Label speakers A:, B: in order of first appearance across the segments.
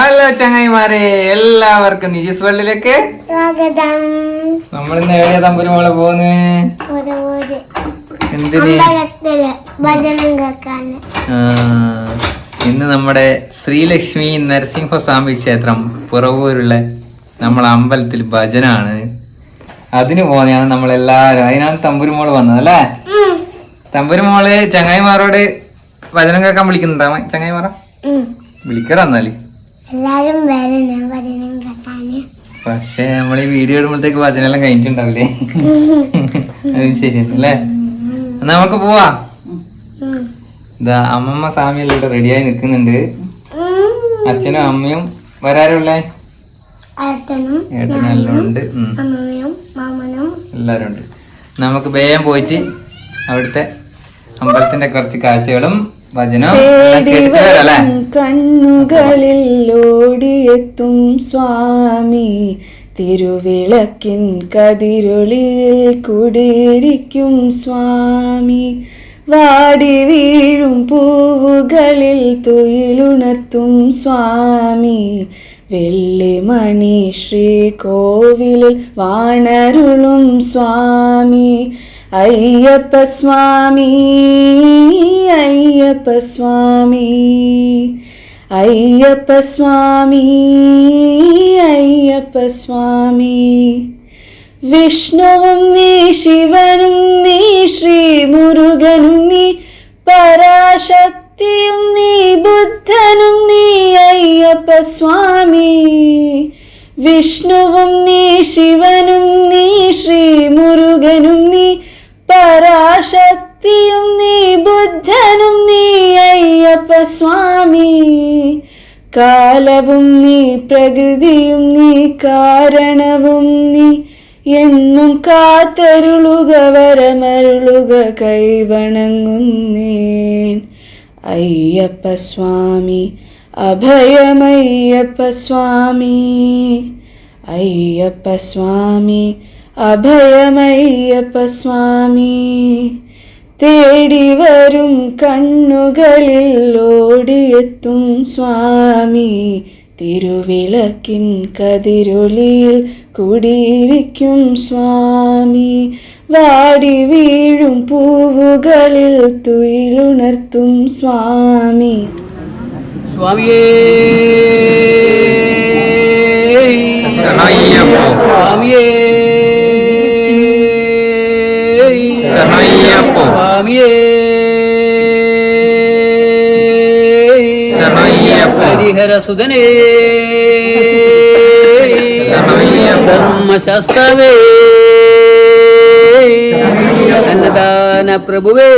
A: Hello ചങ്ങായിമാരെ, എല്ലാവർക്കും നിജീസ് വേൾഡിലേക്ക് സ്വാഗതം. നമ്മൾ ഇന്ന് എവിടെയാ തമ്പുരുമോളെ പോകുന്നത്? എന്തിന്? ഇന്ന് നമ്മുടെ ശ്രീലക്ഷ്മി നരസിംഹസ്വാമി ക്ഷേത്രം പുറവൂരുള്ള നമ്മളെ അമ്പലത്തിൽ ഭജനാണ്. അതിന് പോകുന്നതാണ് നമ്മളെല്ലാരും. അതിനാണ് തമ്പുരുമോള് വന്നത് അല്ലേ? തമ്പുരുമോള് ചങ്ങായിമാരോട് ഭജനം കേൾക്കാൻ വിളിക്കുന്നുണ്ടാ? ചങ്ങായിമാറ വിളിക്കറന്നാല് പക്ഷെ നമ്മൾ ഈ വീഡിയോ ഇടുമ്പോഴത്തേക്ക് വചനെല്ലാം കഴിഞ്ഞിട്ടുണ്ടാവില്ലേ? അത് ശരിയല്ലേ? എന്നാ നമുക്ക് പോവാ. ഇതാ അമ്മമ്മ സ്വാമിയെല്ലാം ഇവിടെ റെഡിയായി നിൽക്കുന്നുണ്ട്. അച്ഛനും അമ്മയും വരാറുള്ളേ? ഏട്ടനെല്ലാം ഉണ്ട്, എല്ലാരും ഉണ്ട്. നമുക്ക് വേഗം പോയിട്ട് അവിടുത്തെ അമ്പലത്തിന്റെ കുറച്ച് കാഴ്ചകളും ഭജനം
B: കണ്ണുകളിൽ ഓടിയെത്തും സ്വാമി, തിരുവിളക്കിൻ കതിരൊളിയിൽ കുടിയിരിക്കും സ്വാമി, വാടി വീഴും പൂവുകളിൽ തുയിലുണർത്തും സ്വാമി, വെള്ളിമണി ശ്രീകോവിലിൽ വാണരുളും സ്വാമി, അയ്യപ്പ സ്വാമി അയ്യപ്പ സ്വാമി അയ്യപ്പ സ്വാമി അയ്യപ്പ സ്വാമി. വിഷ്ണുവും നീ, ശിവനും നീ, ശ്രീ മുരുകനും നീ, പരാശക്തിയും നീ, ബുദ്ധനും നീ, അയ്യപ്പ സ്വാമി. വിഷ്ണുവും നീ, ശിവനും നീ, ശ്രീ മുരുകനും നീ, പരാശക്തിയും നീ, ബുദ്ധനും നീ, അയ്യപ്പ സ്വാമി. കാലവും നീ, പ്രകൃതിയും നീ, കാരണവും നീ, എന്നും കാത്തരുളുക വരമരുളുക കൈവണങ്ങുന്നേൻ. അയ്യപ്പ സ്വാമി അഭയമയ്യപ്പ സ്വാമി, അയ്യപ്പ സ്വാമി അഭയമയ്യപ്പ സ്വാമി. തേടി വരും കണ്ണുകളിൽ ഓടിയെത്തും സ്വാമി, തിരുവിളക്കിൻ കതിരൊളിയിൽ കുടിയിരിക്കും സ്വാമി, വാടി വീഴും പൂവുകളിൽ തുയിലുണർത്തും സ്വാമി.
C: സ്വാമിയേ സ്വാമിയേ ഹരിഹരസുതനേ ധർമ്മശാസ്ത്രവേ അന്നദാന പ്രഭുവേ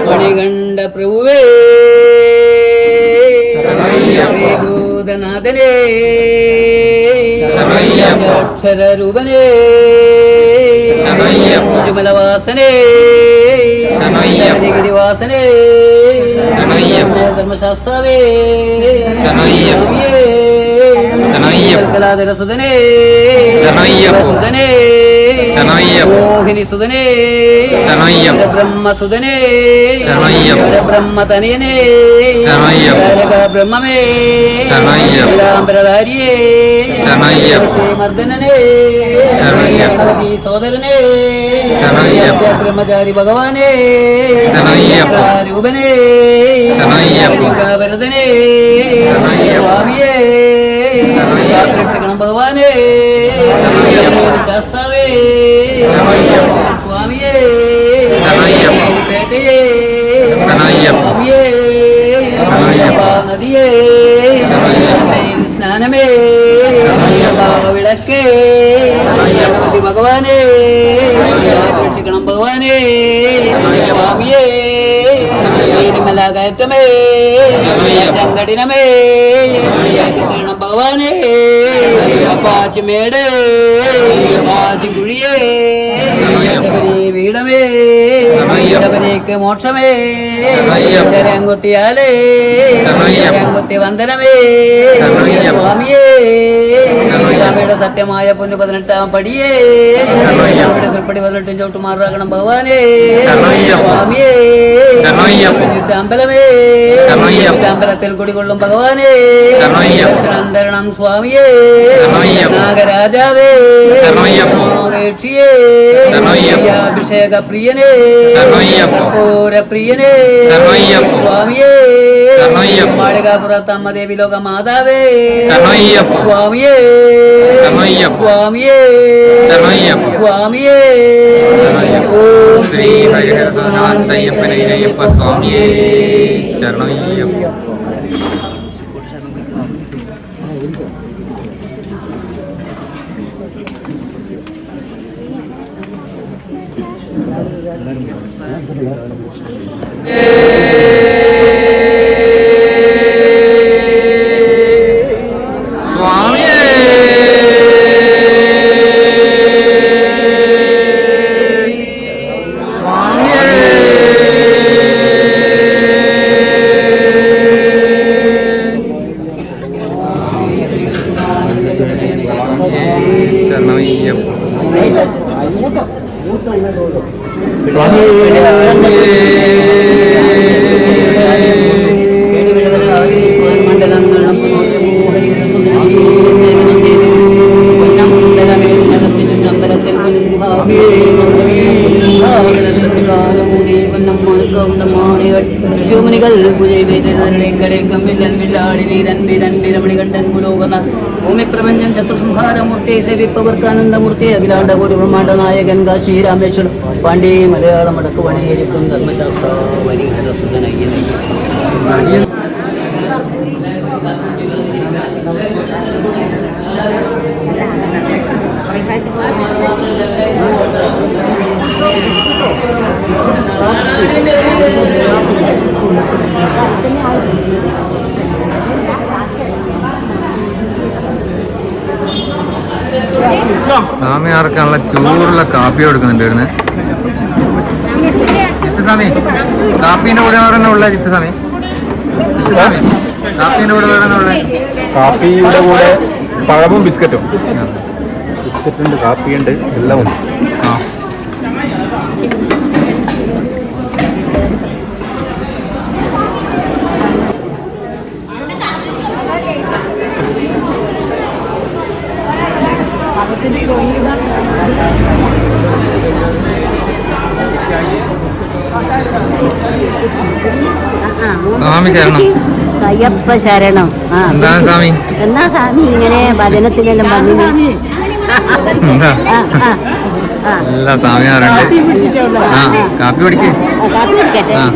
C: മണികണ്ഠ പ്രഭുവേ ശ്രീഭൂതനാഥനേ അക്ഷരരൂപനേ ജുമലവാസനേ ഗിരിവാസനേ ധർമ്മശാസ്ത്രവേ കലാധരസുതനേ സുതനേ മോഹിനി സുതനേ ബ്രഹ്മസുതനേ ബ്രഹ്മതനയനേ ബ്രഹ്മമേ പീതാംബരധാരിയേ ശ്രീമർദ്ദനനേ ഗണപതി സോദരനേ ബ്രഹ്മചാരി ഭഗവാനേ രൂപനേ ഭരതനേ സ്വാമിയേ രക്ഷകണം ഭഗവാനേ ശാസ്താവേ സ്വാമിയേ പേട്ടയേ സ്വാമിയേ നദിയേ സ്നാനമേ വിളക്കേ ഗണപതി ഭഗവാനേ രക്ഷിക്കണം ഭഗവാനേ സ്വാമിയേ മല കയറ്റമേ ചങ്കടിനമേ തീരണം ഭഗവാനേ അപ്പാച്ചിമേട് അപ്പാച്ചിക്കുഴിയേ വീടമേ ശബരിക്ക് മോക്ഷമേ ശരംകുത്തിയാലേ ശരംകുത്തി വന്ദനമേ സ്വാമിയേ സ്വാമിയുടെ സത്യമായ പൊന്നു 18-ാം പടിയേ സ്വാമിയുടെ തൃപ്പടി 18 ചോട്ടുമാറാകണം ഭഗവാനേ സ്വാമിയേ അമ്പലമേ അമ്പലത്തിൽ കുടികൊള്ളും ഭഗവാനേ ശരണം സ്വാമിയേ നാഗരാജാവേ അഭിഷേക പ്രിയനേ പൂരപ്രിയനേ സ്വാമിയേ മാളികാപുരത്തമ്മ ദേവി ലോക മാതാവേ സ്വാമിയേ സ്വാമിയേ സ്വാമിയേ ഓം
A: ശ്രീ ഹരിഹരസ്വാമിയപ്പ സ്വാമിയേ ശരണമയ്യപ്പ.
C: ഋഷിമുനികൾ വീരമണികണ്ഠൻ പുലോകനാഥ് ഭൂമിപ്രപഞ്ചം ശത്രുസംഹാരമൂർത്തി സേവിപ്പവർക്കാനന്ദമൂർത്തി അഖിലാണ്ട കോടി ബ്രഹ്മാണ്ഡ നായകൻ കാശി രാമേശ്വരം പാണ്ഡ്യ മലയാളം അടക്ക് പണിയിരിക്കും ധർമ്മശാസ്ത്ര വരിഹരസുതനയ്യ.
A: സ്വാമിയാർക്കുള്ള ചൂടുള്ള കാപ്പി കൊടുക്കുന്നുണ്ട് ഇവിടുന്ന്. ചിത്തസ്വാമി കാപ്പീൻ്റെ കൂടെ പറയുന്നുള്ള ചിത്തസ്വാമി ചിത്തസ്വാമി കാപ്പീൻ്റെ കൂടെ പറയുന്നുള്ള
D: കാപ്പിയുടെ കൂടെ പഴവും ബിസ്ക്കറ്റും. ബിസ്ക്കറ്റുണ്ട്, കാപ്പിയുണ്ട്, എല്ലാം ഉണ്ട്.
A: ആ സ്വാമി ശരണം.
E: അയ്യപ്പ ശരണം.
A: എന്താണ് സ്വാമി?
E: എന്നാ സ്വാമി ഇങ്ങനെ ഭജനത്തിനെല്ലാം പറഞ്ഞു?
A: എല്ലാ സ്വാമിയാറുണ്ട്. ആ കാപ്പി കുടിക്കേ.
E: കാപ്പി കുടിക്കട്ടെ.
A: ആ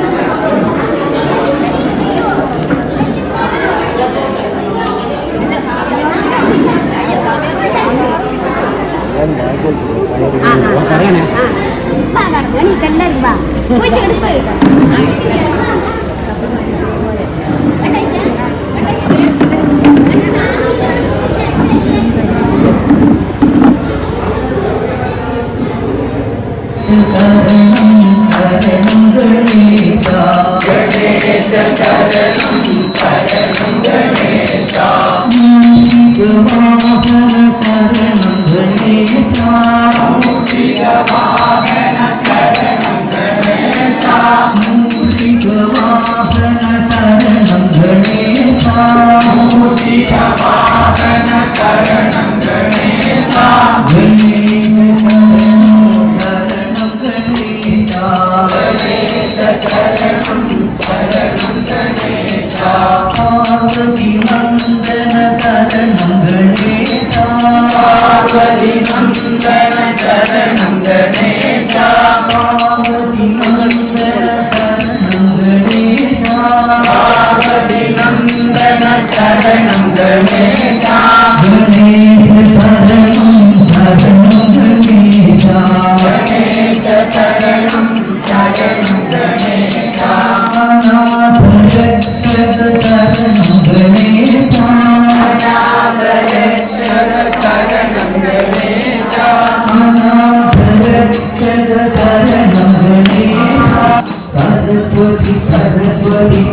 F: Saraswati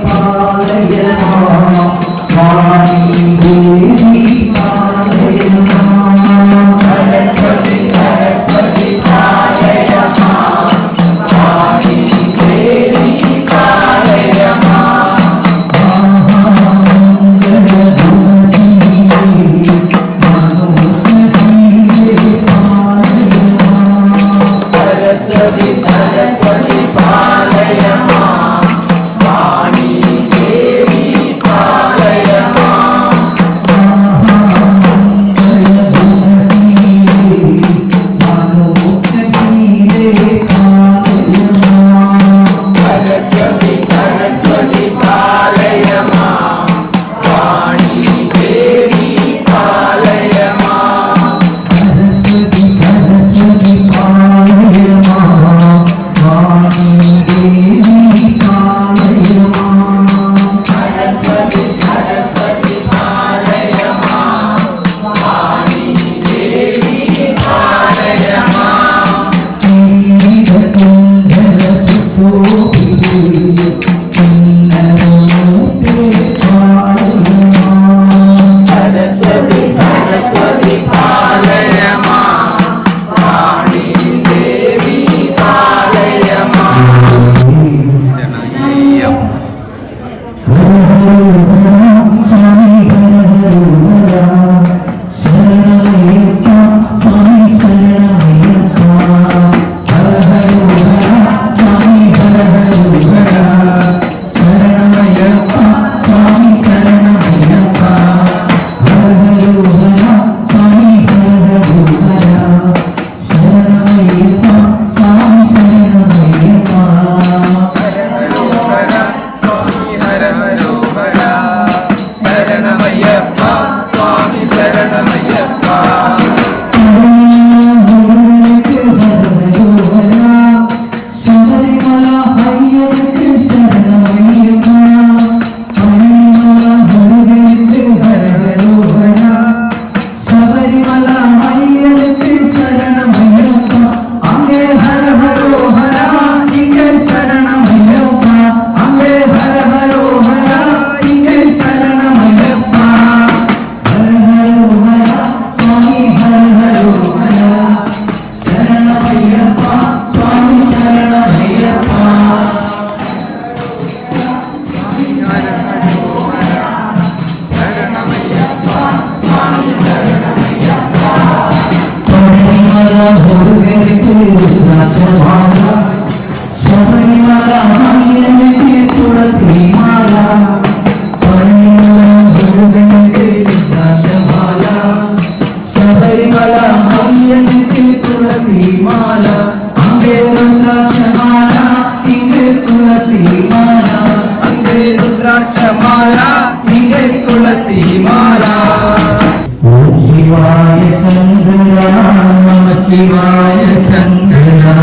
A: सीमाला
F: ओम शिवाय शंकरा नमः शिवाय शंकरा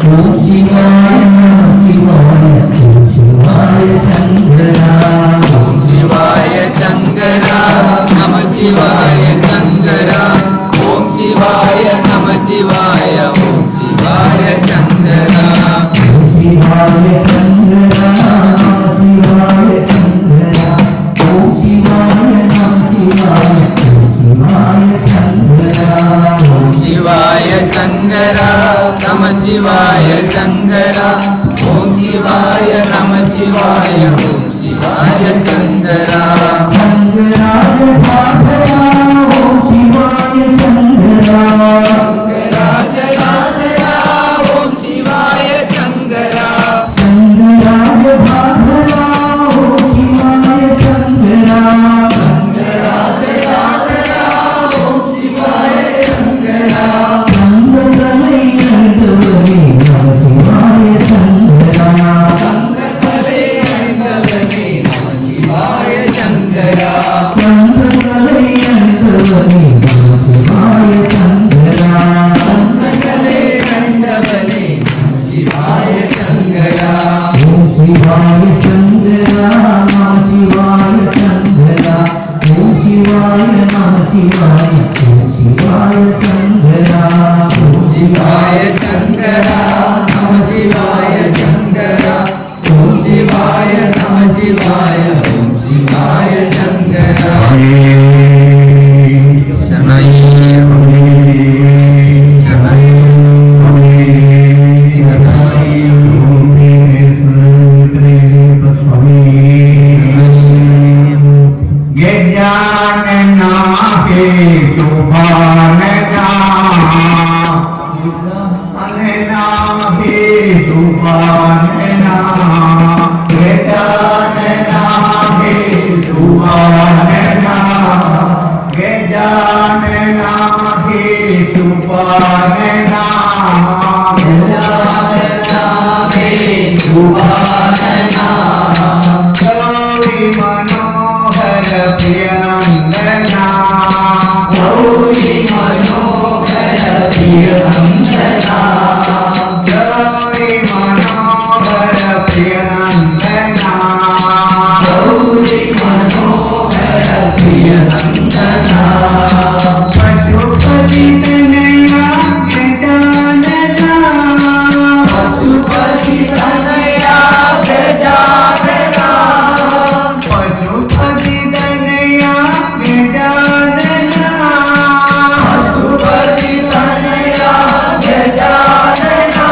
F: ओम शिवाय नमः शिवाय ओम शिवाय शंकरा
A: ओम शिवाय शंकरा नमः शिवाय शंकरा ओम शिवाय नमः शिवाय ओम शिवाय शंकरा
F: ओम शिवाय शंकरा नमः शिवाय शंकरा ओम शिवाय नमः शिवाय ओम शिवाय शंकरा
A: ओम शिवाय शंकरा नमः शिवाय शंकरा ओम शिवाय नमः शिवाय ओम शिवाय शंकरा
F: शंकराय भागया ओम शिवाय शंकरा
A: शंकराजलाधरा ओम शिवाय शंकरा
F: शंकराय भागया ओम शिवाय शंकरा
A: शंकराजलाधरा ओम शिवाय शंकरा
F: शंकरैयन्दवने नमः शिवाय शंकरा
A: शंकरे ऐन्दवने नमः शिवाय शंकरा
F: शंकरैयन्दवने नमः शिवाय शंकरा
A: शंकरे ऐन्दवने नमः शिवाय शंकरा
F: ओम शिवाय शंकरा नमः शिवाय शंकरा ओम शिवाय नमः शिवाय ओम शिवाय शंकरा ओम
A: शिवाय शंकरा नमः शिवाय शंकरा ओम शिवाय नमः शिवाय ओम शिवाय शंकरा शरणय्यं गौरी मनोहर प्रिय नंदना गौरी मनोहर प्रिय नंदना गौरी मनोहर प्रिय नंदना पशुपति तनया गजानना पशुपति तनया गजानना पशुपति तनया गजानना पशुपति तनया गजानना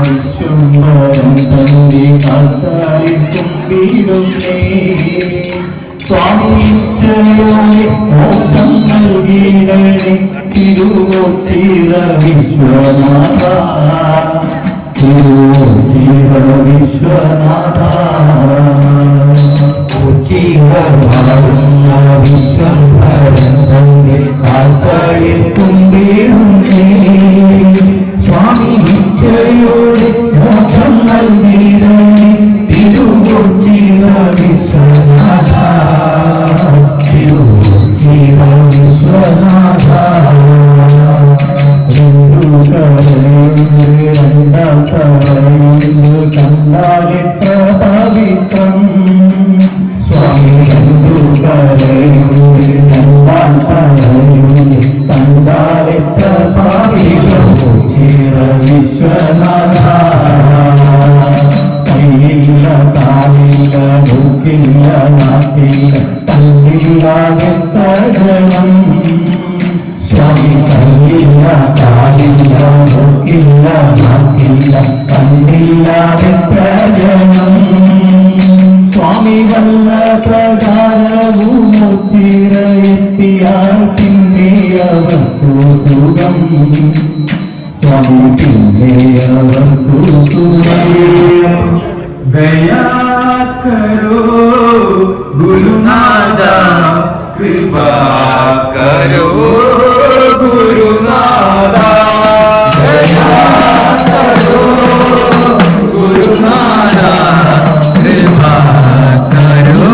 F: വിശ്വംഭരം തന്റെ കാത്താരിക്കുമ്പിടുന്നേ സ്വാമിച്ചയോടെ മോക്ഷം നൽകിയിടണേ തിരുവോച്ചിറ വിശ്വനാഥ തിരുവോച്ചിറ വിശ്വനാഥ ഉച്ചിറ വിശ്വംഭരം തന്റെ കാത്താരിക്കുമ്പിടുന്നേ സ്വാമി ഇച്ഛയോടെ മോക്ഷം നൽകിയിടണേ തിരുവോച്ചിറ വിശ്വനാഥ തിരുവോച്ചിറ വിശ്വനാഥ കണ്ടാലിത്ര പവിത്രം സ്വാമി കണ്ടാലിത്ര പവിത്രം ചിര വിശ്വനാഥ കയ്യില്ല കാലില്ല മൂക്കില്ല നാട്ടില്ല കണ്ണില്ലാതെ ജനം സ്വാമി കയ്യില്ല കാലില്ല മൂക്കില്ല നാട്ടില്ല കണ്ണില്ലാതെ പ്രജനം സ്വാമി വല്ല പ്രകാരവും ചിറയെത്തിയാൽ പിന്നെ അവർക്കു സുഖം സ്വാമി പിന്നെ അവർക്കു സുഖം ദയാ കരോ ഗുരുനാഥ
A: कृपा करो गुरुनाथ दया करो गुरुनाथ कृपा करो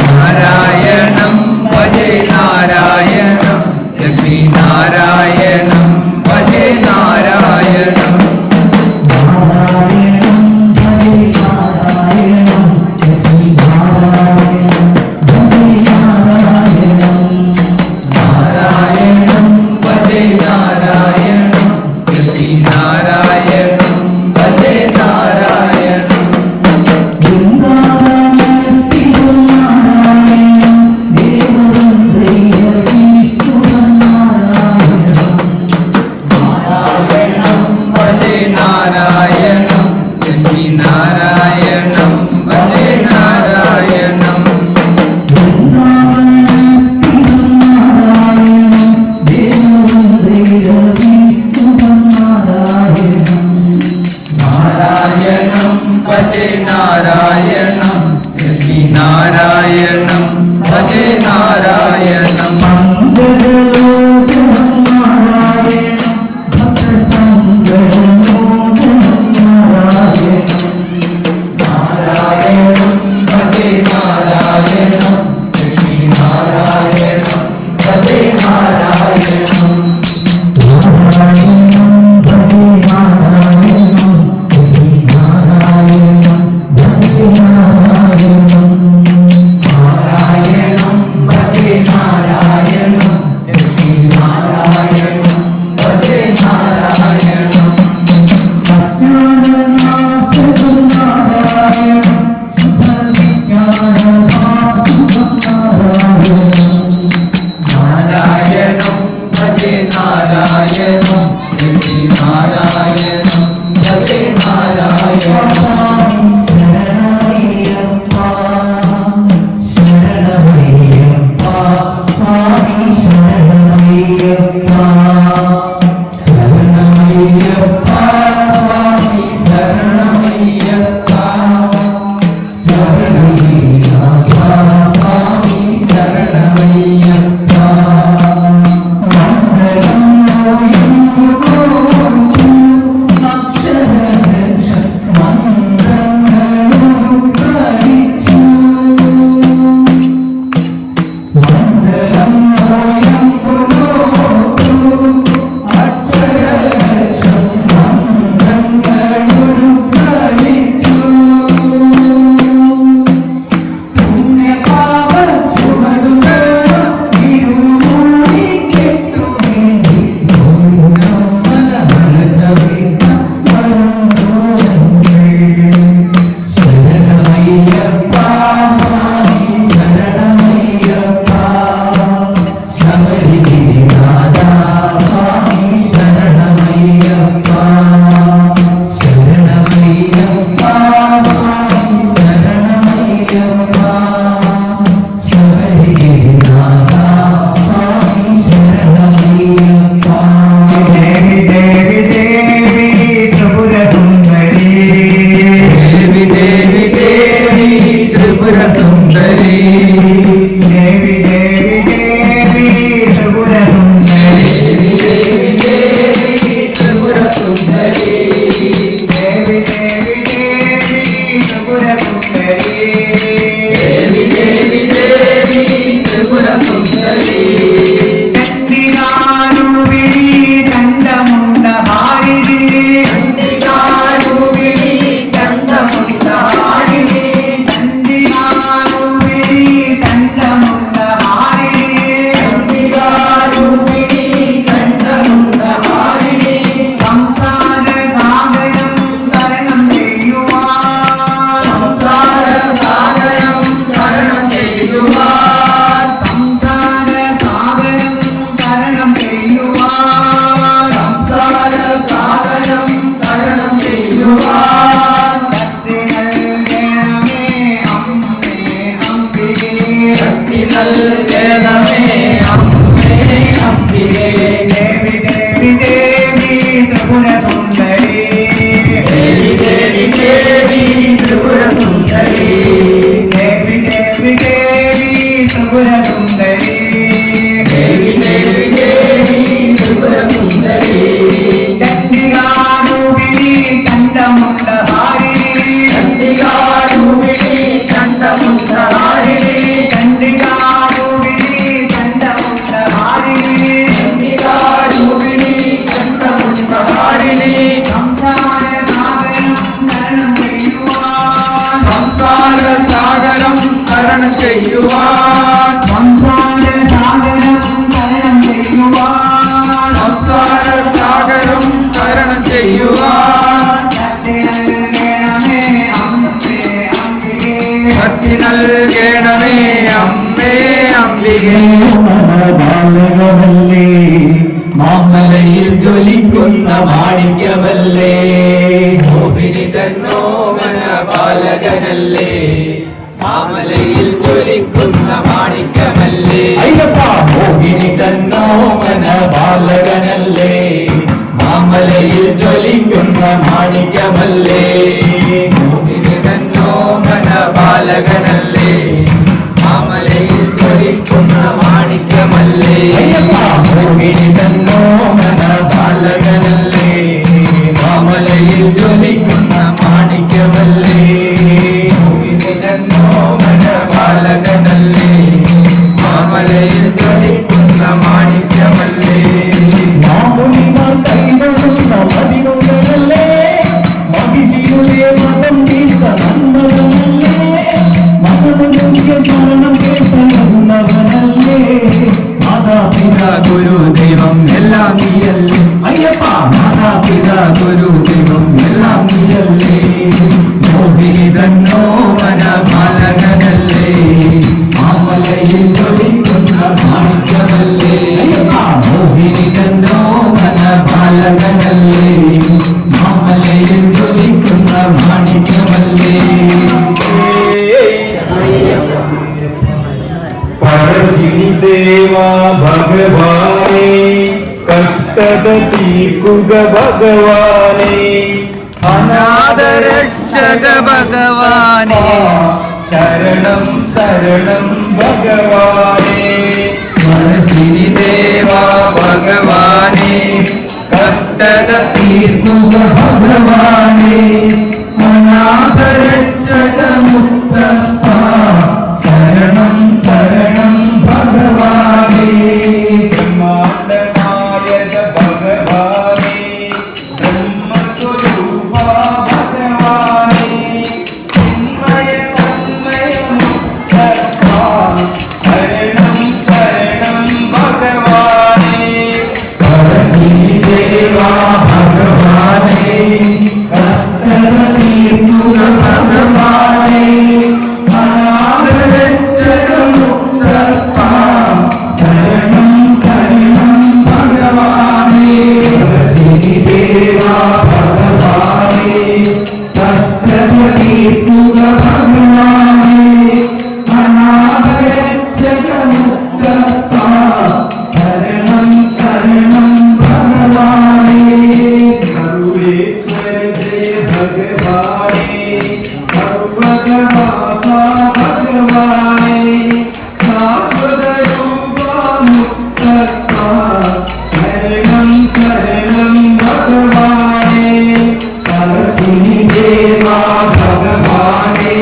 A: നാരായണം ഭജേ നാരായണം ലക്ഷ്മീ നാരായണം ഭജേ നാരായണം നാരായണം ഭജേ നാരായണം ലക്ഷ്മീ നാരായണം ഭജേ നാരായണം ഭജേ നാരായണം ലക്ഷ്മീ നാരായണം ഭജേ നാരായണം നാരായണം ഭജേ നാരായണം ലക്ഷ്മീ നാരായണം ഭജേ നാരായണം നാരായണം ഭജേ നാരായണം ലക്ഷ്മീ നാരായണം ഭജേ നാരായണം നാരായണം ഭജേ നാരായണം ലക്ഷ്മീ നാരായണം ഭജേ നാരായണം നാരായണം ഭജേ നാരായണം ലക്ഷ്മീ നാരായണം ഭജേ നാരായണം
F: Chandi
A: മോഹിനി തന്നോമന ബാലകനല്ലേ മാമലയിൽ ജ്വലിക്കുന്ന മാണിക്യമല്ലേ
F: അയ്യപ്പ മോഹിനി തന്നോമന ബാലകനല്ലേ
A: മാമലയിൽ ജ്വലിക്കുന്ന മാണിക്യമല്ലേ മോഹിനി തന്നോമന ബാലകനല്ലേ മാമലയിൽ ജ്വലിക്കുന്ന മാണിക്യമല്ലേ
F: അയ്യപ്പ മോഹിനി തന്നോമന ബാലകനല്ലേ
A: മാമലയിൽ ജ്വലിക്കുന്ന മാണിക്യമല്ലേ മോഹിനി തന്നോമന ബാലകനല്ലേ മാമലയിൽ ജ്വലിക്കുന്ന മാണിക്യമല്ലേ
F: മാമുനിമാർ കൈകൊള്ളുന്ന മതിലുകളല്ലേ മഹിഷിയുടെ മതം തീർത്ത നന്മകളല്ലേ മതമുഖ്യ ശരണം കേട്ടവനല്ലേ മാതാപിതാ
A: ഗുരുദൈവം എല്ലാം നീയല്ലേ
F: അയ്യപ്പ
A: മാതാപിതാ ഗുരുദൈവം എല്ലാം നീയല്ലേ മോഹിനി തന്നോമന ബാലകനല്ലേ മാമലയിൽ ജ്വലിക്കുന്ന മാണിക്യമല്ലേ മോഹിനി തന്നോമന ബാലകനല്ലേ മാമലയിൽ ജ്വലിക്കുന്ന മാണിക്യമല്ലേ
F: പരശിനി ദേവാ ഭഗവാനേ കഷ്ടത തീർക്കുക ഭഗവാനേ
A: അനാഥരക്ഷക ഭഗവാനേ
F: ശരണം ശരണം ഭഗവാനേ
A: മനസ്സിനി ദേവാ ഭഗവാനേ കഷ്ടത തീർക്കുക ഭഗവാനേ അനാഥരക്ഷക മുക്തപ്പ ശരണം ശരണം ഭഗവാനേ
F: ബ്രഹ്മാണ്ടനായക ഭഗവാനേ ബ്രഹ്മസ്വരൂപ ഭഗവാനേ ചിന്മയ സന്മയ മുക്തപ്പ ശരണം ശരണം ഭഗവാനേ
A: മനസ്സിനി ദേവാ ഭഗവാനേ കഷ്ടത തീർക്കുക ഭഗവാനേ അനാഥരക്ഷക മുക്തപ്പ ശരണം ശരണം ഭഗവാനേ മനസ്സിനി ദേവാ ഭഗവാനേ കഷ്ടത തീർക്കുക ഭഗവാനേ അനാഥരക്ഷക മുക്തപ്പ ശരണം ശരണം ഭഗവാനേ
F: സർവേശ്വര ജയ ഭഗവാനേ സർവഗവാസ ഭഗവാനേ ശാശ്വത രൂപ മുക്തപ്പ ശരണം ശരണം ഭഗവാനേ
A: മനസ്സിനി ദേവാ ഭഗവാനേ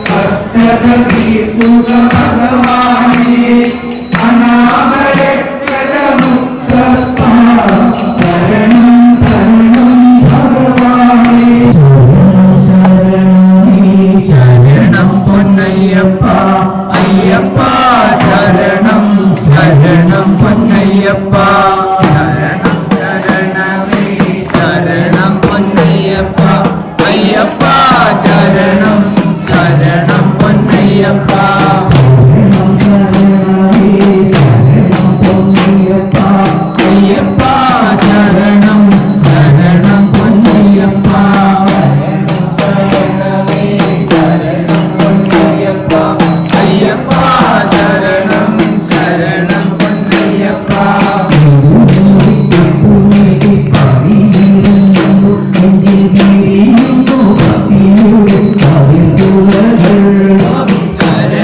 A: കഷ്ടത തീർക്കുക ഭഗവാനേ അനാഥരക്ഷക മുക്തപ്പ ശരണം ശരണം ഭഗവാനേ ശരണം പൊന്നയ്യപ്പ അയ്യപ്പ ശരണം ശരണം പൊന്നയ്യപ്പ ശരണം ശരണമേ ശരണം പൊന്നയ്യപ്പ അയ്യപ്പ ശരണം ശരണം പൊന്നയ്യപ്പ ശരണം ശരണമേ ശരണം പൊന്നയ്യപ്പ അയ്യപ്പ ശരണം ശരണം പൊന്നയ്യപ്പ ശരണമേ ശരണം പൊന്നയ്യപ്പ അയ്യപ്പ ശരണം ശരണം പൊന്നയ്യപ്പ ശരണം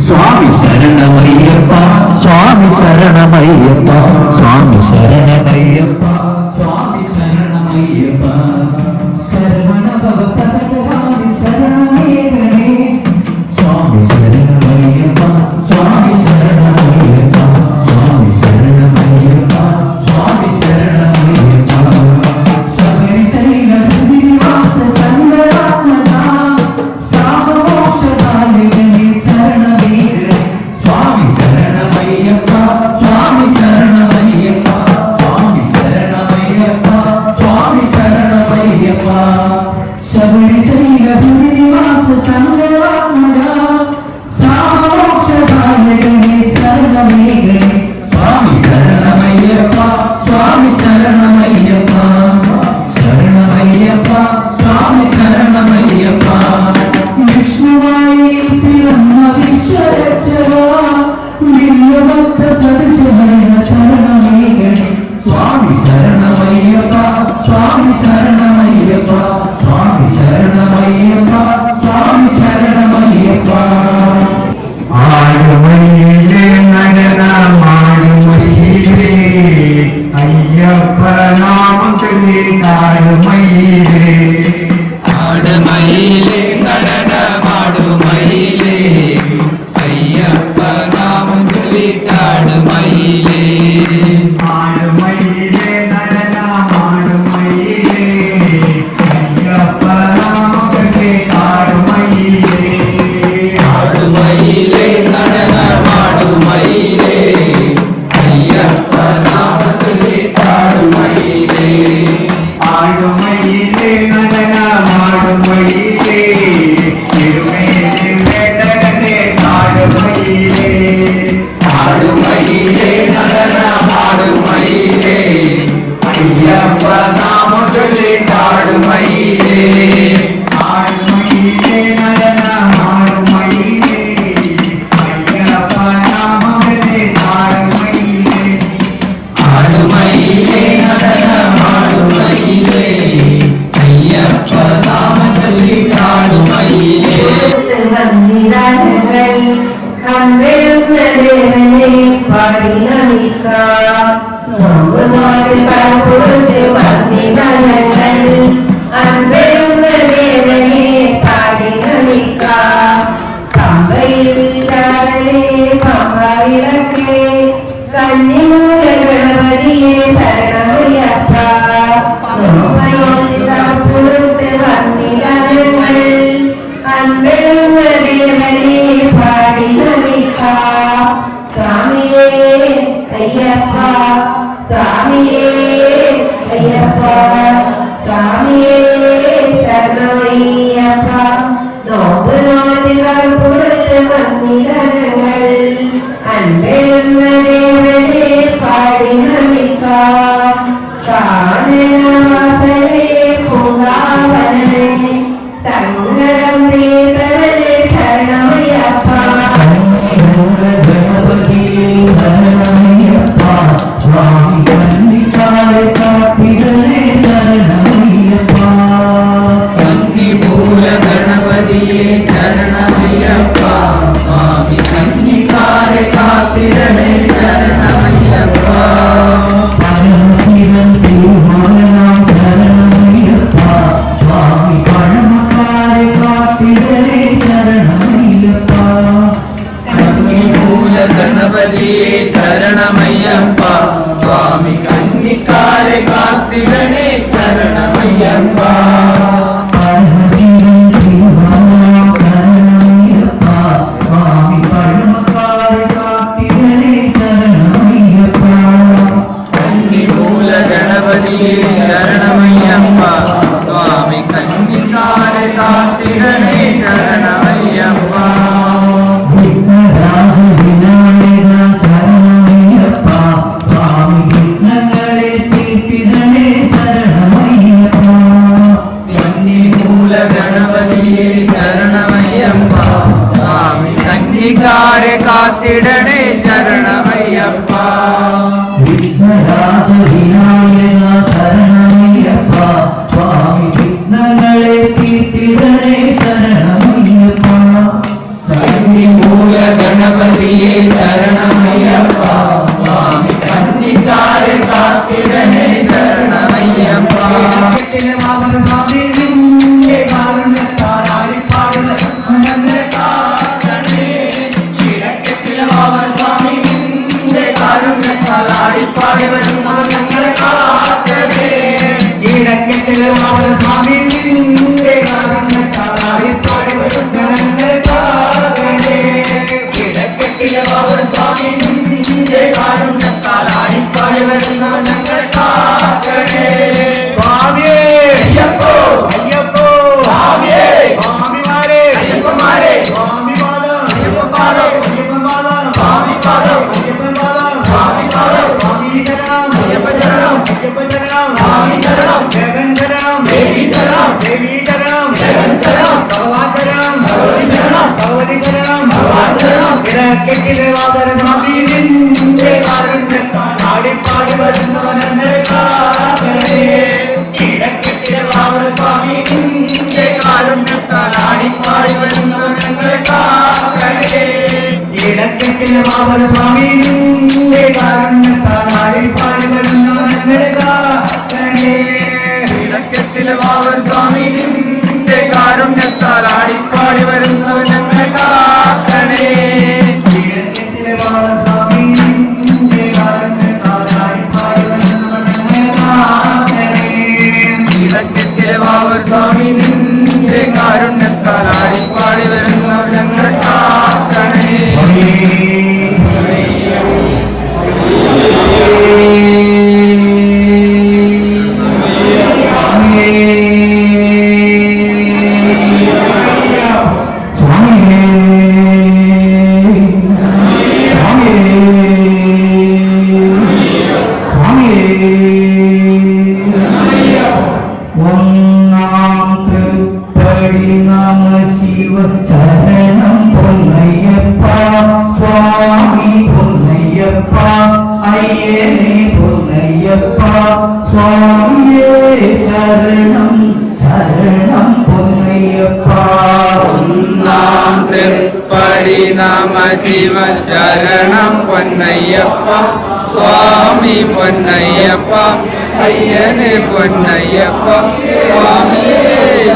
F: സ്വാമി ശരണമയ്യപ്പ സ്വാമി ശരണമയ്യപ്പ സ്വാമി ശരണമയ്യപ്പ സ്വാമി ശരണമയ്യപ്പ ശരവണ ഭവ സഹചരാതി ശരണമേരണേ സ്വാമി ശരണമയ്യപ്പ സ്വാമി ശരണമയ്യപ്പ സ്വാമി ശരണമയ്യപ്പ സ്വാമി ശരണമയ്യപ്പ ശബരി ശൈല ശ്രീനിവാസ ശങ്കരാത്മജ സാമോക്ഷദായിനി ശരണമേരണേ സ്വാമി ശരണമയ്യപ്പ സ്വാമി ശരണമയ്യപ്പ സ്വാമി ശരണമയ്യപ്പ സ്വാമി ശരണമയ്യപ്പ ശബരി ശൈല ശ്രീനിവാസ ശങ്കരാത്മജ സാമോക്ഷദായിനി ശരണമേരണേ സ്വാമി ശരണമയ്യപ്പ സ്വാമി ശരണമയ്യപ്പ ശരണമയ്യപ്പ സ്വാമി ശരണമയ്യപ്പ വിഷ്ണുവായി പിറന്ന വിശ്വരക്ഷക വില്ലുഭക്ത സദൃശമയ ശരണമേകണേ സ്വാമി ശരണമയ്യപ്പ സ്വാമി ശരണമയ്യപ്പ സ്വാമി ശരണമയ്യപ്പ സ്വാമി ശരണ
A: കാത്തിടണേ ശരണമയ്യപ്പ
F: വിഘ്നരാജവിനായക ശരണമയ്യപ്പ സ്വാമി വിഘ്നങ്ങളെ തീർത്തിടണേ ശരണമയ്യപ്പ
A: മൂല ഗണപതിയെ ശരണമയ്യപ്പ സ്വാമി കന്നിക്കാരെ കാത്തിടണേ ശരണമയ്യപ്പ ശിവ ശരണം പൊന്നയ്യപ്പ സ്വാമി പൊന്നയ്യപ്പ അയ്യനെ പൊന്നയ്യപ്പ സ്വാമിയേ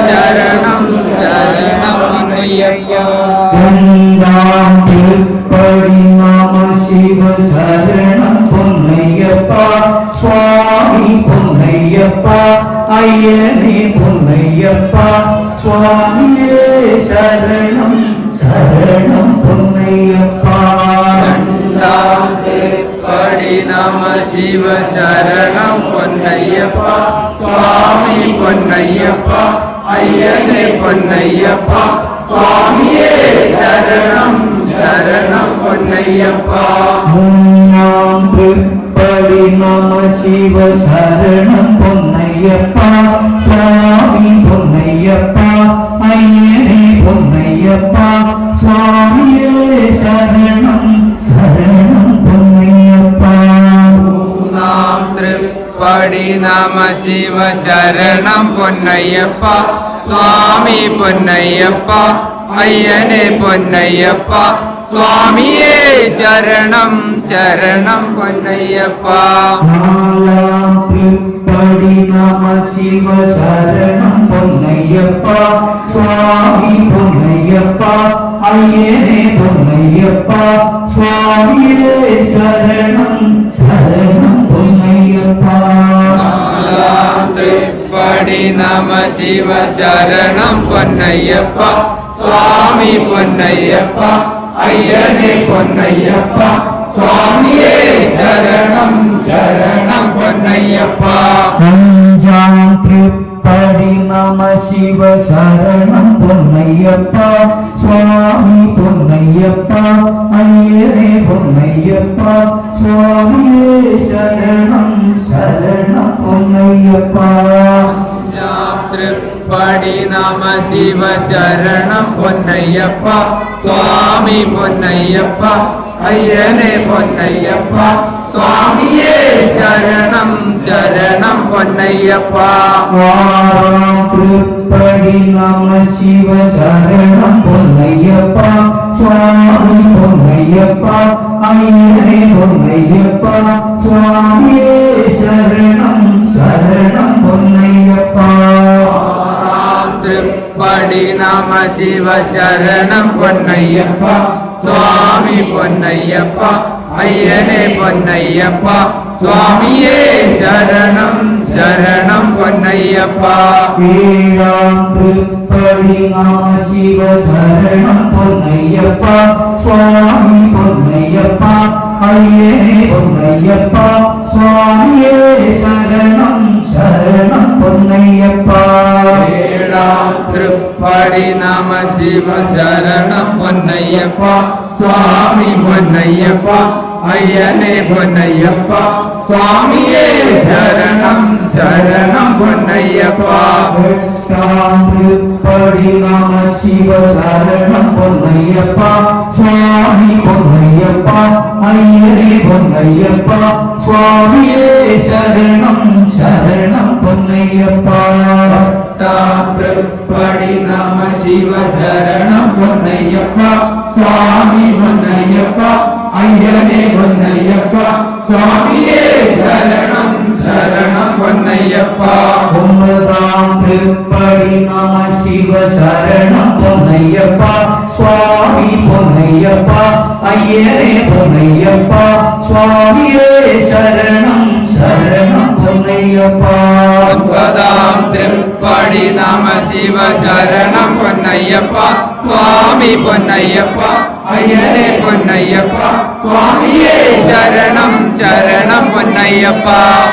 A: ശരണം ശരണം പൊന്നയ്യപ്പ
F: രണ്ടാം തിരുപ്പടി നാമ ശിവ ശരണം പൊന്നയ്യപ്പ സ്വാമി പൊന്നയ്യപ്പ അയ്യനെ പൊന്നയ്യപ്പ സ്വാമിയേ ശരണം ശരണം പൊന്നയ്യപ്പ
A: രണ്ടാം തിരുപ്പടി നമ ശിവ ശരണം പൊന്നയ്യപ്പ സ്വാമി പൊന്നയ്യപ്പ അയ്യനെ പൊന്നയ്യപ്പ സ്വാമിയേ
F: ശിവ ശരണം പൊന്നയ്യപ്പ സ്വാമി പൊന്നയ്യപ്പ അയ്യനെ പൊന്നയ്യപ്പ സ്വാമിയേ ശരണം ശരണം പൊന്നയ്യപ്പ
A: നാം തൃപ്പടി നമ ശിവ ശരണം പൊന്നയ്യപ്പ സ്വാമി പൊന്നയ്യപ്പ അയ്യനെ പൊന്നയ്യപ്പ സ്വാമിയേ ശരണം ശരണം പൊന്നയ്യപ്പ
F: നാലാം തൃപ്പടി നമ ശിവ ശരണം പൊന്നയ്യപ്പ സ്വാമി പൊന്നയ്യപ്പ അയ്യനെ പൊന്നയ്യപ്പ സ്വാമിയേ ശരണം ശരണം പൊന്നയ്യപ്പ
A: നാലാം തൃപ്പടി നമ ശിവ ശരണം പൊന്നയ്യപ്പ സ്വാമി പൊന്നയ്യപ്പ അയ്യനെ പൊന്നയ്യപ്പ സ്വാമിയേ ശരണം ശരണം പൊന്നയ്യപ്പ
F: അഞ്ചാം തൃപ്പടി നമ ശിവ ശരണം പൊന്നയ്യപ്പ സ്വാമി പൊന്നയ്യപ്പ അയ്യനെ പൊന്നയ്യപ്പ സ്വാമിയേ ശരണം ശരണം പൊന്നയ്യപ്പ
A: തൃപ്പടി നമ ശിവ ശരണം പൊന്നയ്യപ്പ സ്വാമി പൊന്നയ്യപ്പ അയ്യനെ പൊന്നയ്യപ്പ സ്വാമിയേ ശരണം ശരണം പൊന്നയ്യപ്പ
F: ആറാം തൃപ്പടി നമ ശിവ ശരണം പൊന്നയ്യപ്പ സ്വാമി പൊന്നയ്യപ്പ അയ്യനെ പൊന്നയ്യപ്പ സ്വാമിയേ ശരണം ശരണം പൊന്നയ്യപ്പ
A: തൃപ്പടി നമ ശിവ ശരണം പൊന്നയ്യപ്പ സ്വാമി പൊന്നയ്യപ്പ അയ്യനെ പൊന്നയ്യപ്പ സ്വാമിയേ ശരണം ശരണം പൊന്നയ്യപ്പ
F: ഏഴാം തൃപ്പടി നമ ശിവ ശരണം പൊന്നയ്യപ്പ സ്വാമി പൊന്നയ്യപ്പ അയ്യനെ പൊന്നയ്യപ്പ സ്വാമിയേ ശരണം ശരണം പൊന്നയ്യപ്പ
A: ഏഴാം തൃപ്പടി നമ ശിവ ശരണം പൊന്നയ്യപ്പ സ്വാമി പൊന്നയ്യപ്പ അയ്യനെ പൊന്നയ്യപ്പ സ്വാമിയേ ശരണം ശരണം പൊന്നയ്യപ്പ
F: എട്ടാം തൃപ്പടി നമ ശിവ ശരണം പൊന്നയ്യപ്പ സ്വാമി പൊന്നയ്യപ്പ അയ്യനെ പൊന്നയ്യപ്പ സ്വാമിയേ ശരണം ശരണം പൊന്നയ്യപ്പ
A: തൃപ്പടി നമ ശിവ ശരണം പൊന്നയ്യപ്പ സ്വാമി പൊന്നയ്യപ്പ അയ്യനെ പൊന്നയ്യപ്പ സ്വാമിയേ ശരണം ശരണം പൊന്നയ്യപ്പ
F: ഒമ്പതാം തൃപ്പടി നമ ശിവ ശരണം പൊന്നയ്യപ്പ സ്വാമി പൊന്നയ്യപ്പ അയ്യനെ പൊന്നയ്യപ്പ സ്വാമിയേ ശരണം ശരണം പൊന്നയ്യപ്പ
A: ഒമ്പതാം തൃപ്പടി നമ ശിവ ശരണം പൊന്നയ്യപ്പ സ്വാമി പൊന്നയ്യപ്പ അയ്യനെ പൊന്നയ്യപ്പ സ്വാമിയേ ശരണം ശരണം പൊന്നയ്യപ്പ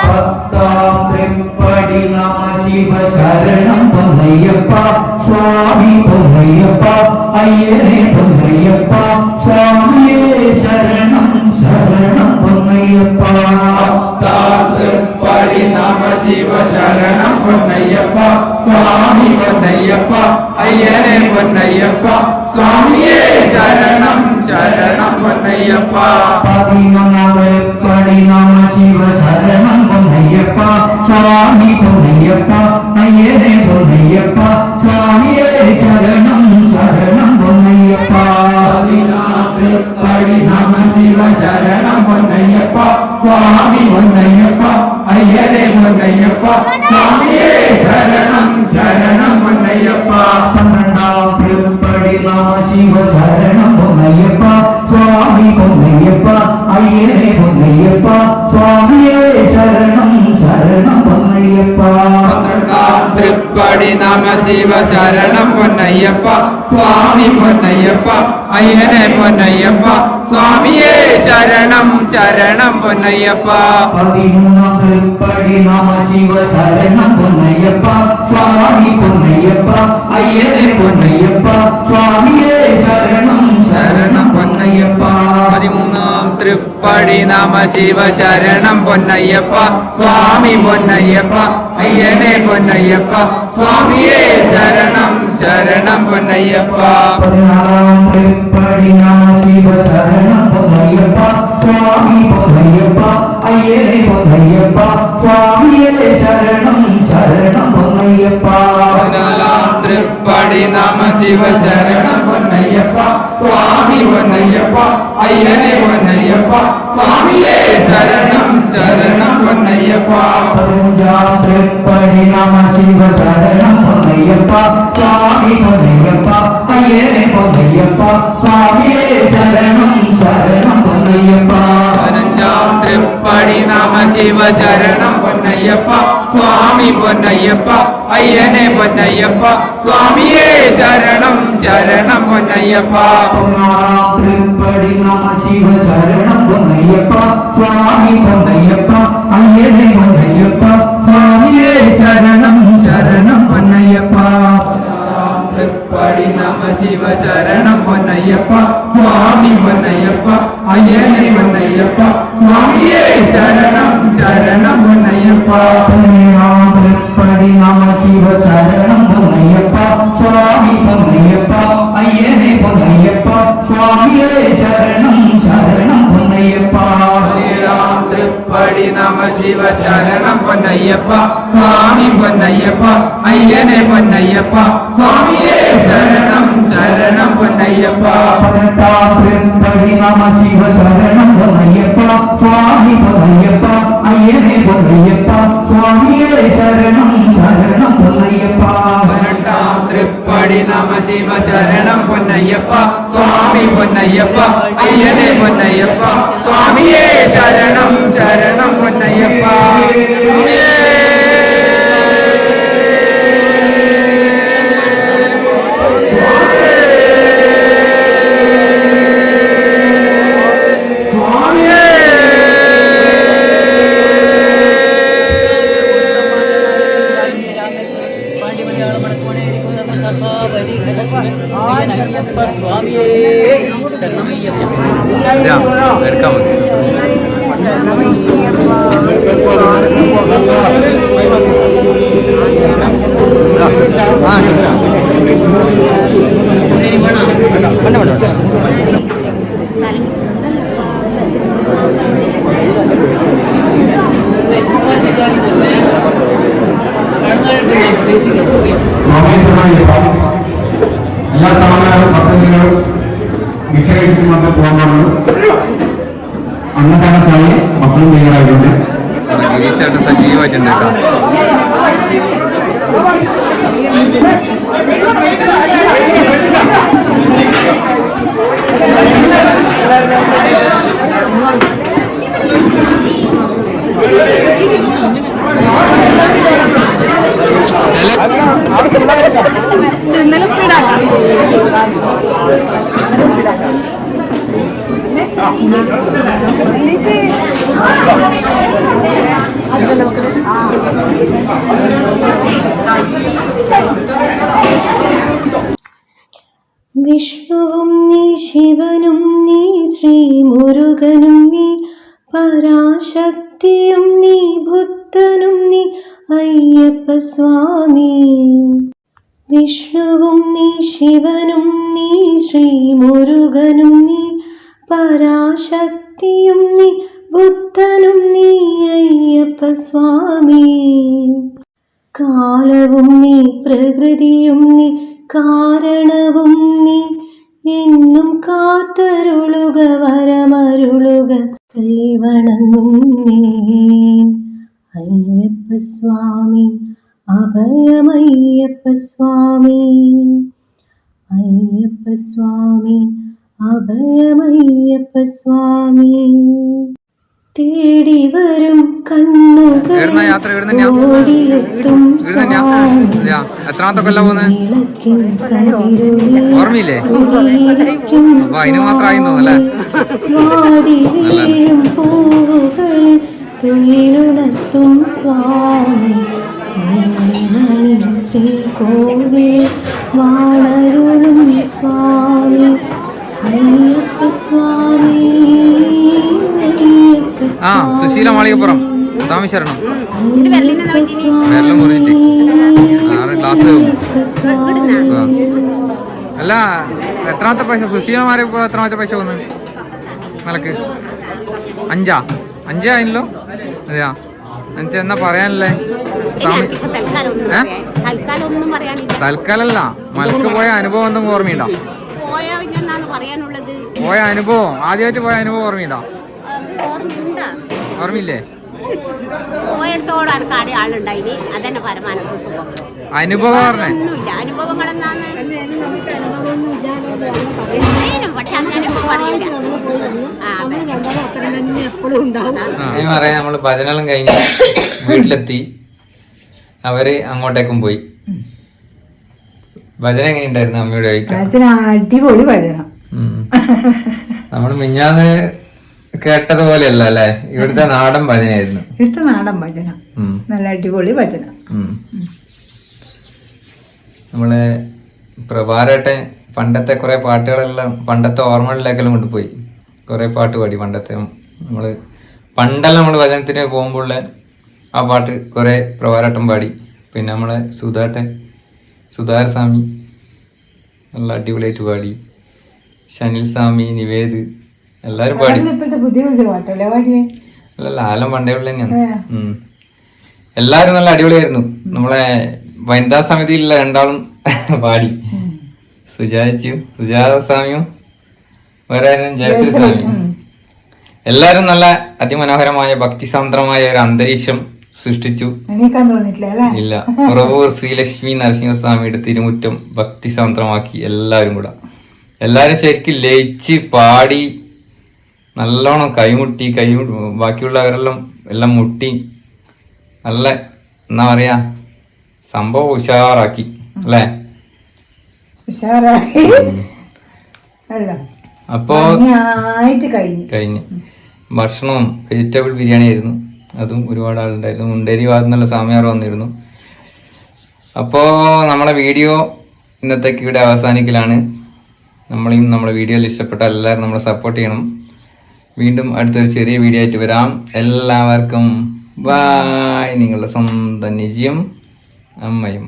F: പത്താം തൃപ്പടി നമ ശിവ ശരണം പൊന്നയ്യപ്പ സ്വാമി പൊന്നയ്യപ്പ അയ്യനെ പൊന്നയ്യപ്പ സ്വാമിയേ ശരണം ശരണം പൊന്നയ്യപ്പ
A: തൃപ്പടി നമ ശിവ ശരണം പൊന്നയ്യപ്പ സ്വാമി പൊന്നയ്യപ്പ അയ്യനെ പൊന്നയ്യപ്പ സ്വാമിയേ ശരണം ശരണം പൊന്നയ്യപ്പ
F: പതിനൊന്നാം തൃപ്പടി നമ ശിവ ശരണം പൊന്നയ്യപ്പ സ്വാമി പൊന്നയ്യപ്പ അയ്യനെ പൊന്നയ്യപ്പ സ്വാമിയേ ശരണം ശരണം പൊന്നയ്യപ്പ
A: തൃപ്പടി നമ ശിവ ശരണം പൊന്നയ്യപ്പ സ്വാമി പൊന്നയ്യപ്പ അയ്യനെ പൊന്നയ്യപ്പ സ്വാമിയേ ശരണം ശരണം പൊന്നയ്യപ്പ
F: പന്ത്രണ്ടാം തൃപ്പടി നമ ശിവ ശരണം പൊന്നയ്യപ്പ സ്വാമി പൊന്നയ്യപ്പ അയ്യനെ പൊന്നയ്യപ്പ സ്വാമിയേ ശരണം ശരണം പൊന്നയ്യപ്പ
A: തൃപ്പടി നമ ശിവ ശരണം പൊന്നയ്യപ്പ സ്വാമി പൊന്നയ്യപ്പ അയ്യനെ പൊന്നയ്യപ്പ സ്വാമിയേ ശരണം ശരണം പൊന്നയ്യപ്പ
F: പതിമൂന്നാം തൃപ്പടി നമ ശിവ ശരണം പൊന്നയ്യപ്പ സ്വാമി പൊന്നയ്യപ്പ അയ്യനെ പൊന്നയ്യപ്പ സ്വാമിയേ ശരണം ശരണം പൊന്നയ്യപ്പ
A: പതിമൂന്നാം തൃപ്പടി നമ ശിവ ശരണം പൊന്നയ്യപ്പ സ്വാമി പൊന്നയ്യപ്പ അയ്യനെ പൊന്നയ്യപ്പ സ്വാമിയേ ശരണം ശരണം പൊന്നയ്യപ്പ.
F: 16 തൃപ്പടി നമ ശിവ ശരണം പൊന്നയ്യപ്പ സ്വാമി പൊന്നയ്യപ്പ അയ്യനെ പൊന്നയ്യപ്പ സ്വാമിയേ ശരണം ശരണം പൊന്നയ്യപ്പ.
A: 14 തൃപ്പടി നമ ശിവ ശരണം പൊന്നയ്യപ്പ സ്വാമി പൊന്നയ്യപ്പ അയ്യനെ പൊന്നയ്യപ്പ സ്വാമിയേ ശരണം ശരണം പൊന്നയ്യപ്പ.
F: 15 തൃപ്പടി നമ ശിവ ശരണം പൊന്നയ്യപ്പ സ്വാമി പൊന്നയ്യപ്പ അയ്യനെ പൊന്നയ്യപ്പ സ്വാമിയേ ശരണം ശരണം പൊന്നയ്യപ്പ.
A: 15 തൃപ്പടി നമ ശിവ ശരണം പൊന്നയ്യപ്പ സ്വാമി പൊന്നയ്യപ്പ അയ്യനെ പൊന്നയ്യപ്പ സ്വാമിയേ ശരണം ശരണം പൊന്നയ്യപ്പ.
F: 16 തൃപ്പടി നമ ശിവ ശരണം പൊന്നയ്യപ്പ സ്വാമി പൊന്നയ്യപ്പ അയ്യനെ പൊന്നയ്യപ്പ സ്വാമിയേ ശരണം ശരണം പൊന്നയ്യപ്പ.
A: തൃപ്പടി നമ ശിവ ശരണം പൊന്നയ്യപ്പ സ്വാമി പൊന്നയ്യപ്പ അയ്യനെ പൊന്നയ്യപ്പ സ്വാമിയേ ശരണം ശരണം പൊന്നയ്യപ്പ.
F: 17 തൃപ്പടി നമ ശിവ ശരണം പൊന്നയ്യപ്പ സ്വാമി പൊന്നയ്യപ്പ അയ്യനെ പൊന്നയ്യപ്പ സ്വാമിയേ ശരണം ശരണം പൊന്നയ്യപ്പ.
A: 17 തൃപ്പടി നമ ശിവ ശരണം പൊന്നയ്യപ്പ സ്വാമി പൊന്നയ്യപ്പ അയ്യനെ പൊന്നയ്യപ്പ സ്വാമിയേ ശരണം ശരണം പൊന്നയ്യപ്പ.
F: 18 തൃപ്പടി നമ ശിവ ശരണം പൊന്നയ്യപ്പ സ്വാമി പൊന്നയ്യപ്പ അയ്യനെ പൊന്നയ്യപ്പ സ്വാമിയേ ശരണം ശരണം പൊന്നയ്യപ്പ.
A: 18 തൃപ്പടി നമ ശിവ ശരണം പൊന്നയ്യപ്പ സ്വാമി പൊന്നയ്യപ്പ അയ്യനെ പൊന്നയ്യപ്പ സ്വാമിയേ ശരണം ശരണം പൊന്നയ്യപ്പ.
C: സ്വാമിയേ ശരണമയ്യപ്പ.
A: എടുക്കാൻ മതി.
F: എല്ലാ സമയവും ഭക്തജനങ്ങളും ഭിക്ഷ കഴിച്ചിട്ട് മാത്രം പോകാൻ പാടുള്ളൂ. അന്നദാന സമയം ഭക്ഷണം തയ്യാറായിട്ടുണ്ട്.
A: ഗിരീഷായിട്ട് സജീവമായിട്ടുണ്ട് കേട്ടോ.
B: വിഷ്ണുവും നീ ശിവനും നീ ശ്രീ മുരുകനും നീ പരാശക്തിയും നീ ബുദ്ധനും നീ അയ്യപ്പ സ്വാമി. വിഷ്ണുവും നീ ശിവനും നീ ശ്രീ മുരുകനും നീ പരാശക്തിയും നീ ബുദ്ധനും നീ അയ്യപ്പ സ്വാമി. കാലവും നീ പ്രകൃതിയും നീ കാരണവും നീ എന്നും കാത്തരുളുക വരമരുളുക കൈവണങ്ങും നീ അയ്യപ്പ സ്വാമി. അഭയമയ്യപ്പ സ്വാമി അയ്യപ്പ സ്വാമി അഭയമയ്യപ്പ സ്വാമി. തേടി വരും കണ്ണുകൾ ഓടിയെത്തും
A: എത്രാമത്തെ കൊല്ലം പോകുന്നത് ഓർമ്മയില്ലേ? അപ്പൊ അതിന് മാത്രമായി തോന്നല്ലേ?
B: വാടി വീഴും പൂവുകളിൽ തുയിലുണർത്തും സ്വാമി. ശ്രീകോവിൽ വാണരുളും സ്വാമി അയ്യപ്പ സ്വാമി.
A: മാളികപ്പുറം സ്വാമി ശരണം വെള്ളം മുറിഞ്ഞിട്ട് ആറ് ഗ്ലാസ് അല്ല എത്രാമത്തെ പൈസ സുശീലമാരെ ഇപ്പോൾ എത്രാമത്തെ പൈസ വന്ന് നിലക്ക് 5 ആയില്ലോ അതെയാ എന്നിട്ട് എന്നാ പറയാനല്ലേ സ്വാമി തൽക്കാലല്ല മലക്ക് പോയ അനുഭവം എന്തെങ്കിലും ഓർമ്മയുണ്ടോ പോയ അനുഭവം ആദ്യമായിട്ട് പോയ അനുഭവം ഓർമ്മയുണ്ടോ ഓർമ്മയില്ലേ അനുഭവം പറഞ്ഞേ പറയാം നമ്മള് ഭജനെല്ലാം കഴിഞ്ഞ് വീട്ടിലെത്തി അവര് അങ്ങോട്ടേക്കും പോയി ഭജന എങ്ങനെയുണ്ടായിരുന്നു അമ്മയുടെ
B: അടിപൊളി ഭജന
A: നമ്മള് മിഞ്ഞാന്ന് കേട്ടതുപോലെയല്ല അല്ലെ ഇവിടുത്തെ നാടൻ ഭജനയായിരുന്നു
B: ഇവിടുത്തെ നാടൻ ഭജന നല്ല അടിപൊളി ഭജന
A: നമ്മള് പ്രഭാരട്ടെ പണ്ടത്തെ കുറെ പാട്ടുകളെല്ലാം പണ്ടത്തെ ഓർമ്മകളിലേക്കെല്ലാം കൊണ്ടുപോയി കുറെ പാട്ട് പാടി പണ്ടത്തെ പണ്ടെല്ലാം നമ്മള് ഭജനത്തിന് പോകുമ്പോൾ ആ പാട്ട് കുറെ പ്രഭാരട്ടം പാടി പിന്നെ നമ്മളെ സുധാരസ്വാമി നല്ല അടിപൊളിയായിട്ട് പാടി ഷനിൽ സ്വാമി നിവേദ് എല്ലാരും പാടി അല്ലല്ല ആലം പണ്ടേ ഉള്ള തന്നെയാണ് എല്ലാരും നല്ല അടിപൊളിയായിരുന്നു നമ്മളെ വനിതാ സമിതിയിലുള്ള രണ്ടാളും പാടി സുജാതസ്വാമിയും വേറെ ജയശ്രീ സ്വാമിയും എല്ലാരും നല്ല അതിമനോഹരമായ ഭക്തിസാന്ദ്രമായ ഒരു അന്തരീക്ഷം സൃഷ്ടിച്ചു ഇല്ല പുറവൂർ ശ്രീലക്ഷ്മി നരസിംഹസ്വാമിയുടെ തിരുമുറ്റം ഭക്തിസാന്ദ്രമാക്കി എല്ലാരും ശരിക്കും ലയിച്ച് പാടി നല്ലോണം കൈമുട്ടി ബാക്കിയുള്ളവരെല്ലാം എല്ലാം മുട്ടി നല്ല എന്നാ പറയാ സംഭവം ഉഷാറാക്കി അല്ലേ അപ്പോ കഴിഞ്ഞ് ഭക്ഷണവും വെജിറ്റബിൾ ബിരിയാണി ആയിരുന്നു അതും ഒരുപാട് ആളുണ്ടായിരുന്നു മുണ്ടേരി ഭാഗത്ത് നല്ല സ്വാമിയാർ വന്നിരുന്നു അപ്പോ നമ്മളെ വീഡിയോ ഇന്നത്തേക്ക് ഇവിടെ അവസാനിക്കലാണ് നമ്മളെ വീഡിയോയിൽ ഇഷ്ടപ്പെട്ട എല്ലാവരും നമ്മളെ സപ്പോർട്ട് ചെയ്യണം വീണ്ടും അടുത്തൊരു ചെറിയ വീഡിയോ ആയിട്ട് വരാം എല്ലാവർക്കും ബായ് നിങ്ങളുടെ സ്വന്തം നിജിയും അമ്മയും